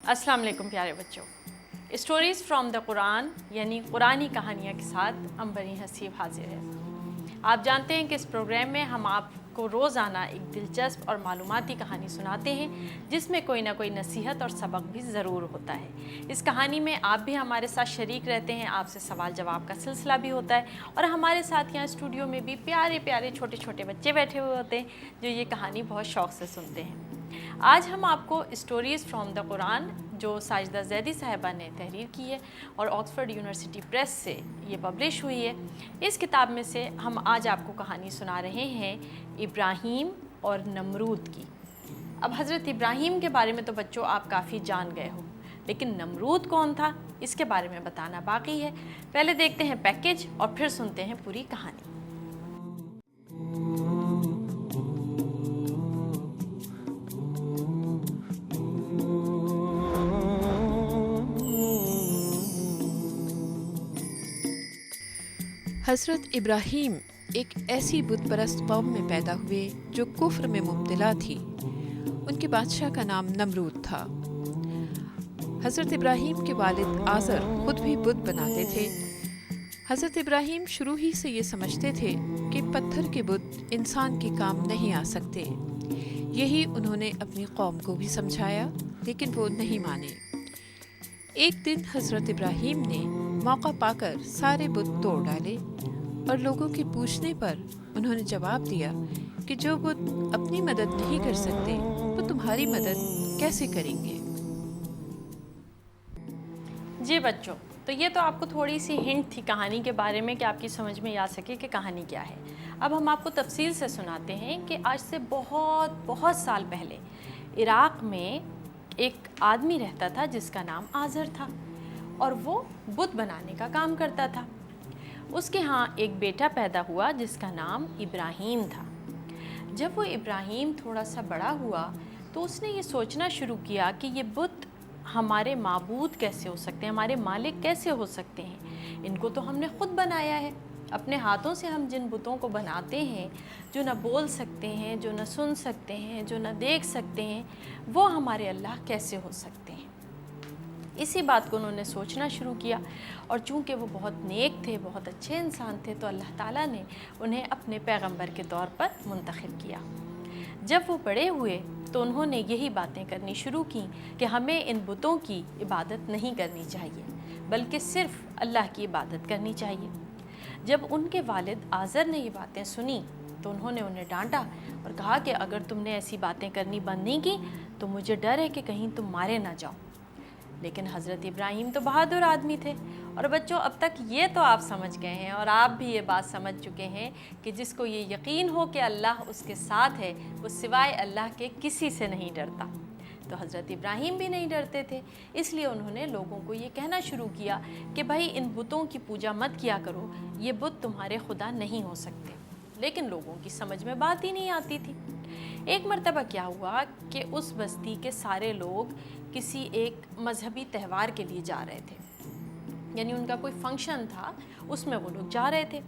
अस्सलाम वालेकुम प्यारे बच्चों। स्टोरीज़ फ्रॉम द कुरान यानी कुरानी कहानियाँ के साथ अंबरी हसीब हाजिर है। आप जानते हैं कि इस प्रोग्राम में हम आपको रोज़ाना एक दिलचस्प और मालूमाती कहानी सुनाते हैं जिसमें कोई ना कोई नसीहत और सबक भी ज़रूर होता है। इस कहानी में आप भी हमारे साथ शरीक रहते हैं, आपसे सवाल जवाब का सिलसिला भी होता है और हमारे साथ यहाँ स्टूडियो में भी प्यारे प्यारे छोटे छोटे बच्चे बैठे हुए होते हैं जो ये कहानी बहुत शौक़ से सुनते हैं। आज हम आपको स्टोरीज़ फ्रॉम द कुरान जो साजिदा ज़ैदी साहिबा ने तहरीर की है और ऑक्सफोर्ड यूनिवर्सिटी प्रेस से ये पब्लिश हुई है, इस किताब में से हम आज आपको कहानी सुना रहे हैं इब्राहीम और नमरूद की। अब हज़रत इब्राहीम के बारे में तो बच्चों आप काफ़ी जान गए हो, लेकिन नमरूद कौन था इसके बारे में बताना बाकी है। पहले देखते हैं पैकेज और फिर सुनते हैं पूरी कहानी। हज़रत इब्राहीम एक ऐसी बुत परस्त कौम में पैदा हुए जो कुफ्र में मुब्तला थी। उनके बादशाह का नाम नमरूद था। हज़रत इब्राहीम के वालिद आज़र खुद भी बुत बनाते थे। हज़रत इब्राहीम शुरू ही से ये समझते थे कि पत्थर के बुत इंसान के काम नहीं आ सकते। यही उन्होंने अपनी कौम को भी समझाया, लेकिन वो नहीं माने। एक दिन हज़रत इब्राहीम ने मौका पाकर सारे बुत तोड़ डाले और लोगों के पूछने पर उन्होंने जवाब दिया कि जो बुत अपनी मदद नहीं कर सकते वो तुम्हारी मदद कैसे करेंगे। जी बच्चों, तो ये तो आपको थोड़ी सी हिंट थी कहानी के बारे में कि आपकी समझ में आ सके कि कहानी क्या है। अब हम आपको तफसील से सुनाते हैं कि आज से बहुत बहुत साल पहले इराक़ में एक आदमी रहता था जिसका नाम आज़र था और वो बुत बनाने का काम करता था। उसके यहाँ एक बेटा पैदा हुआ जिसका नाम इब्राहीम था। जब वो इब्राहीम थोड़ा सा बड़ा हुआ तो उसने ये सोचना शुरू किया कि ये बुत हमारे माबूद कैसे हो सकते हैं, हमारे मालिक कैसे हो सकते हैं। इनको तो हमने ख़ुद बनाया है। अपने हाथों से हम जिन बुतों को बनाते हैं जो न बोल सकते हैं, जो न सुन सकते हैं, जो न देख सकते हैं, वो हमारे अल्लाह कैसे हो सकते हैं। इसी बात को उन्होंने सोचना शुरू किया और चूँकि वो बहुत नेक थे, बहुत अच्छे इंसान थे, तो अल्लाह ताला ने उन्हें अपने पैगंबर के तौर पर मुंतखब किया। जब वो बड़े हुए तो उन्होंने यही बातें करनी शुरू की कि हमें इन बुतों की इबादत नहीं करनी चाहिए, बल्कि सिर्फ़ अल्लाह की इबादत करनी चाहिए। जब उनके वालिद आज़र ने ये बातें सुनी तो उन्होंने उन्हें डांटा और कहा कि अगर तुमने ऐसी बातें करनी बंद नहीं की तो मुझे डर है कि कहीं तुम मारे ना जाओ। लेकिन हज़रत इब्राहीम तो बहादुर आदमी थे। और बच्चों, अब तक ये तो आप समझ गए हैं और आप भी ये बात समझ चुके हैं कि जिसको ये यकीन हो कि अल्लाह उसके साथ है, वो सिवाय अल्लाह के किसी से नहीं डरता। तो हज़रत इब्राहीम भी नहीं डरते थे, इसलिए उन्होंने लोगों को ये कहना शुरू किया कि भाई इन बुतों की पूजा मत किया करो, ये बुत तुम्हारे खुदा नहीं हो सकते। लेकिन लोगों की समझ में बात ही नहीं आती थी। एक मर्तबा क्या हुआ कि उस बस्ती के सारे लोग किसी एक मजहबी त्यौहार के लिए जा रहे थे, यानी उनका कोई फंक्शन था, उसमें वो लोग जा रहे थे।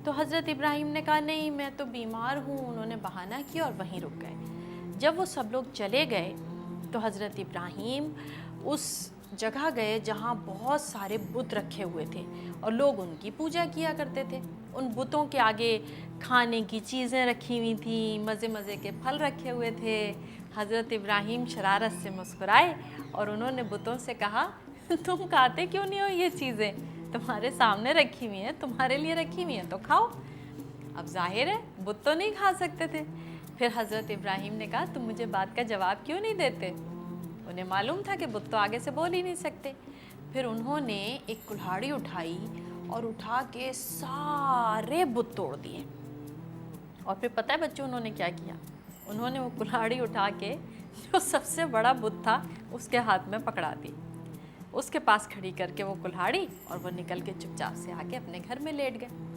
तो हज़रत इब्राहीम ने कहा नहीं, मैं तो बीमार हूँ। उन्होंने बहाना किया और वहीं रुक गए। जब वो सब लोग चले गए तो हज़रत इब्राहीम उस जगह गए जहाँ बहुत सारे बुत रखे हुए थे और लोग उनकी पूजा किया करते थे। उन बुतों के आगे खाने की चीज़ें रखी हुई थी, मज़े मज़े के फल रखे हुए थे। हज़रत इब्राहीम शरारत से मुस्कुराए और उन्होंने बुतों से कहा, तुम खाते क्यों नहीं हो ये चीज़ें? तुम्हारे सामने रखी हुई हैं, तुम्हारे लिए रखी हुई हैं, तो खाओ। अब जाहिर है बुत तो नहीं खा सकते थे। फिर हज़रत इब्राहीम ने कहा, तुम मुझे बात का जवाब क्यों नहीं देते? उन्हें मालूम था कि बुत तो आगे से बोल ही नहीं सकते। फिर उन्होंने एक कुल्हाड़ी उठाई और उठा के सारे बुत तोड़ दिए। और फिर पता है बच्चों उन्होंने क्या किया? उन्होंने वो कुल्हाड़ी उठा के जो सबसे बड़ा बुत था उसके हाथ में पकड़ा दी, उसके पास खड़ी करके वो कुल्हाड़ी, और वो निकल के चुपचाप से आके अपने घर में लेट गए।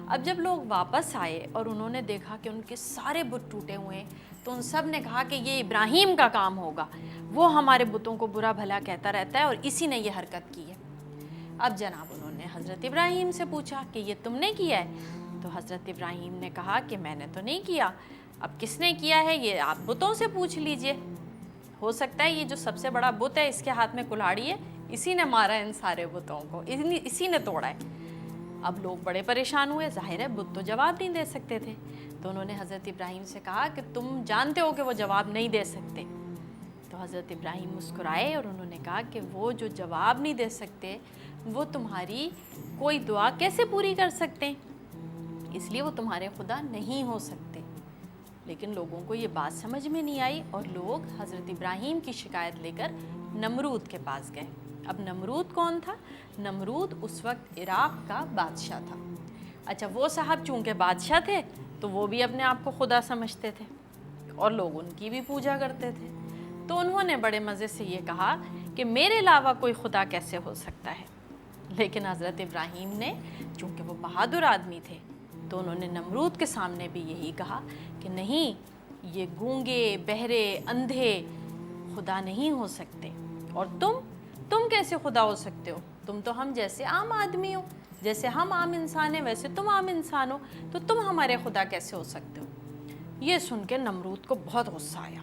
अब जब लोग वापस आए और उन्होंने देखा कि उनके सारे बुत टूटे हुए हैं, तो उन सब ने कहा कि ये इब्राहीम का काम होगा, वो हमारे बुतों को बुरा भला कहता रहता है और इसी ने ये हरकत की है। अब जनाब उन्होंने हज़रत इब्राहीम से पूछा कि ये तुमने किया है? तो हज़रत इब्राहीम ने कहा कि मैंने तो नहीं किया। अब किसने किया है ये आप बुतों से पूछ लीजिए। ہو سکتا ہے یہ جو سب سے بڑا بت ہے اس کے ہاتھ میں کلہاڑی ہے، اسی نے مارا ہے ان سارے بتوں کو، اسی نے توڑا ہے۔ اب لوگ بڑے پریشان ہوئے، ظاہر ہے بت تو جواب نہیں دے سکتے تھے، تو انہوں نے حضرت ابراہیم سے کہا کہ تم جانتے ہو کہ وہ جواب نہیں دے سکتے۔ تو حضرت ابراہیم مسکرائے اور انہوں نے کہا کہ وہ جو جواب نہیں دے سکتے وہ تمہاری کوئی دعا کیسے پوری کر سکتے ہیں، اس لیے وہ تمہارے خدا نہیں ہو سکتے۔ لیکن لوگوں کو یہ بات سمجھ میں نہیں آئی اور لوگ حضرت ابراہیم کی شکایت لے کر نمرود کے پاس گئے۔ اب نمرود کون تھا؟ نمرود اس وقت عراق کا بادشاہ تھا۔ اچھا، وہ صاحب چونکہ بادشاہ تھے تو وہ بھی اپنے آپ کو خدا سمجھتے تھے اور لوگ ان کی بھی پوجا کرتے تھے، تو انہوں نے بڑے مزے سے یہ کہا کہ میرے علاوہ کوئی خدا کیسے ہو سکتا ہے۔ لیکن حضرت ابراہیم نے چونکہ وہ بہادر آدمی تھے تو انہوں نے نمرود کے سامنے بھی یہی کہا کہ نہیں، یہ گونگے، بہرے، اندھے خدا نہیں ہو سکتے، اور تم کیسے خدا ہو سکتے ہو؟ تم تو ہم جیسے عام آدمی ہو، جیسے ہم عام انسان ہیں ویسے تم عام انسان ہو، تو تم ہمارے خدا کیسے ہو سکتے ہو؟ یہ سن کے نمرود کو بہت غصہ آیا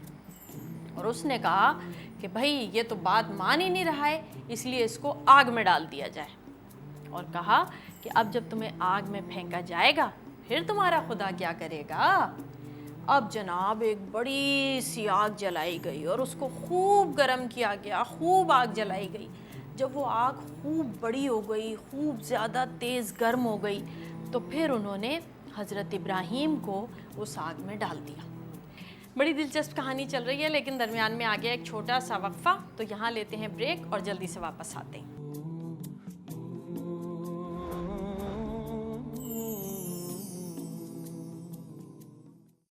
اور اس نے کہا کہ بھائی یہ تو بات مان ہی نہیں رہا ہے، اس لیے اس کو آگ میں ڈال دیا جائے، اور کہا کہ اب جب تمہیں آگ میں پھینکا جائے گا پھر تمہارا خدا کیا کرے گا؟ اب جناب ایک بڑی سی آگ جلائی گئی اور اس کو خوب گرم کیا گیا، خوب آگ جلائی گئی۔ جب وہ آگ خوب بڑی ہو گئی، خوب زیادہ تیز گرم ہو گئی، تو پھر انہوں نے حضرت ابراہیم کو اس آگ میں ڈال دیا۔ بڑی دلچسپ کہانی چل رہی ہے لیکن درمیان میں آ گیا ایک چھوٹا سا وقفہ، تو یہاں لیتے ہیں بریک اور جلدی سے واپس آتے ہیں۔